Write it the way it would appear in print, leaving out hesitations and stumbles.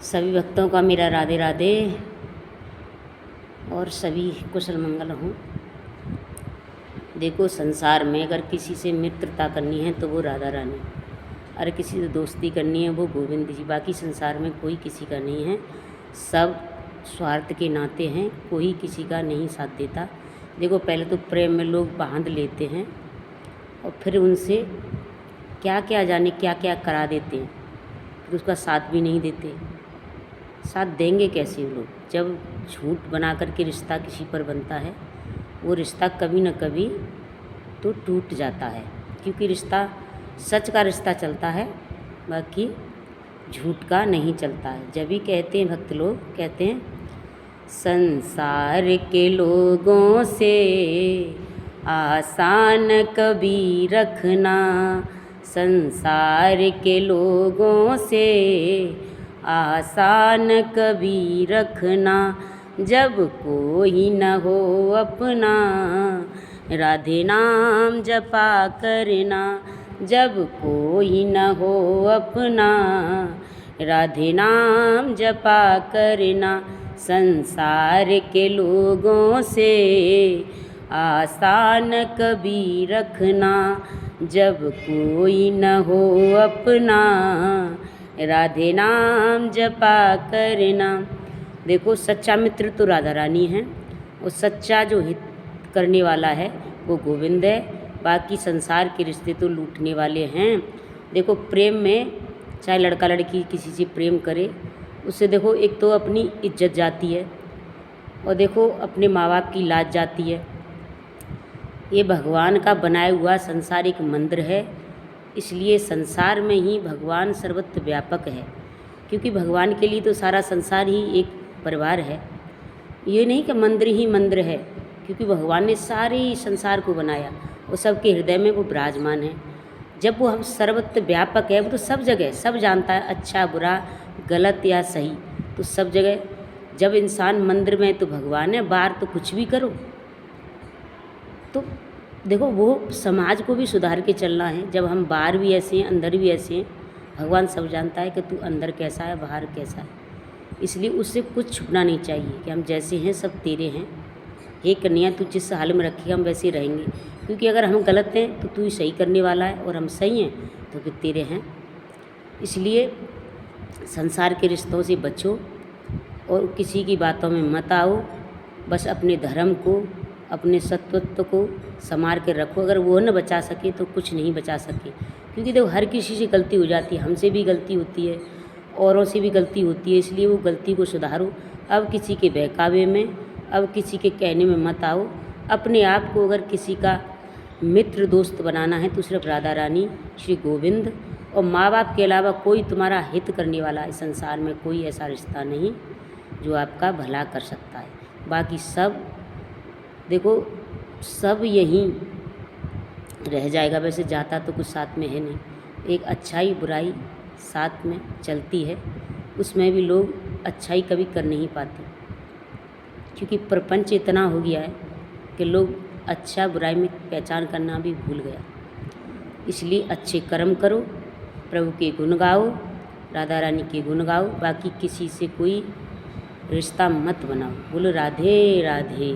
सभी भक्तों का मेरा राधे राधे और सभी कुशल मंगल हों। देखो, संसार में अगर किसी से मित्रता करनी है तो वो राधा रानी, अगर किसी से दोस्ती करनी है वो गोविंद जी। बाकी संसार में कोई किसी का नहीं है, सब स्वार्थ के नाते हैं, कोई किसी का नहीं साथ देता। देखो, पहले तो प्रेम में लोग बांध लेते हैं और फिर उनसे क्या क्या जाने क्या क्या करा देते हैं, फिर उसका साथ भी नहीं देते। साथ देंगे कैसे वो लोग? जब झूठ बना कर के रिश्ता किसी पर बनता है, वो रिश्ता कभी न कभी तो टूट जाता है, क्योंकि रिश्ता सच का रिश्ता चलता है, बाकी झूठ का नहीं चलता है। जब भी कहते हैं भक्त लोग, कहते हैं संसार के लोगों से आसान कभी रखना, संसार के लोगों से आसान कभी रखना, जब कोई न हो अपना राधे नाम जपा करना, जब कोई न हो अपना राधे नाम जपा करना, संसार के लोगों से आसान कभी रखना, जब कोई न हो अपना राधे नाम जपा करना। देखो, सच्चा मित्र तो राधा रानी है, और सच्चा जो हित करने वाला है वो गोविंद है। बाकी संसार के रिश्ते तो लूटने वाले हैं। देखो, प्रेम में चाहे लड़का लड़की किसी से प्रेम करे, उससे देखो एक तो अपनी इज्जत जाती है, और देखो अपने माँ बाप की लाज जाती है। ये भगवान का बनाया हुआ संसार एक मंदिर है, इसलिए संसार में ही भगवान सर्वत्र व्यापक है, क्योंकि भगवान के लिए तो सारा संसार ही एक परिवार है। ये नहीं कि मंदिर ही मंदिर है, क्योंकि भगवान ने सारे संसार को बनाया और सबके हृदय में वो विराजमान है। जब वो हम सर्वत्र व्यापक है, वो तो सब जगह सब जानता है, अच्छा बुरा गलत या सही, तो सब जगह। जब इंसान मंदिर में तो भगवान है, बाहर तो कुछ भी करो। तो देखो, वो समाज को भी सुधार के चलना है। जब हम बाहर भी ऐसे हैं, अंदर भी ऐसे हैं, भगवान सब जानता है कि तू अंदर कैसा है, बाहर कैसा है। इसलिए उससे कुछ छुपना नहीं चाहिए कि हम जैसे हैं सब तेरे हैं। हे कन्हैया, तू जिस हाल में रखेगा हम वैसे रहेंगे, क्योंकि अगर हम गलत हैं तो तू ही सही करने वाला है, और हम सही हैं तो फिर तेरे हैं। इसलिए संसार के रिश्तों से बचो और किसी की बातों में मत आओ। बस अपने धर्म को, अपने सत्वत्व को संवार के रखो। अगर वो न बचा सके तो कुछ नहीं बचा सके, क्योंकि देखो हर किसी से गलती हो जाती है, हमसे भी गलती होती है, औरों से भी गलती होती है। इसलिए वो गलती को सुधारो। अब किसी के बहकावे में, अब किसी के कहने में मत आओ। अपने आप को अगर किसी का मित्र दोस्त बनाना है तो सिर्फ राधा रानी, श्री गोविंद और माँ बाप के अलावा कोई तुम्हारा हित करने वाला इस संसार में कोई ऐसा रिश्ता नहीं जो आपका भला कर सकता है। बाकी सब देखो, सब यहीं रह जाएगा। वैसे जाता तो कुछ साथ में है नहीं। एक अच्छाई बुराई साथ में चलती है, उसमें भी लोग अच्छाई कभी कर नहीं पाते, क्योंकि प्रपंच इतना हो गया है कि लोग अच्छा बुराई में पहचान करना भी भूल गया। इसलिए अच्छे कर्म करो, प्रभु के गुण गाओ, राधा रानी के गुण गाओ। बाकी किसी से कोई रिश्ता मत बनाओ। बोलो राधे राधे।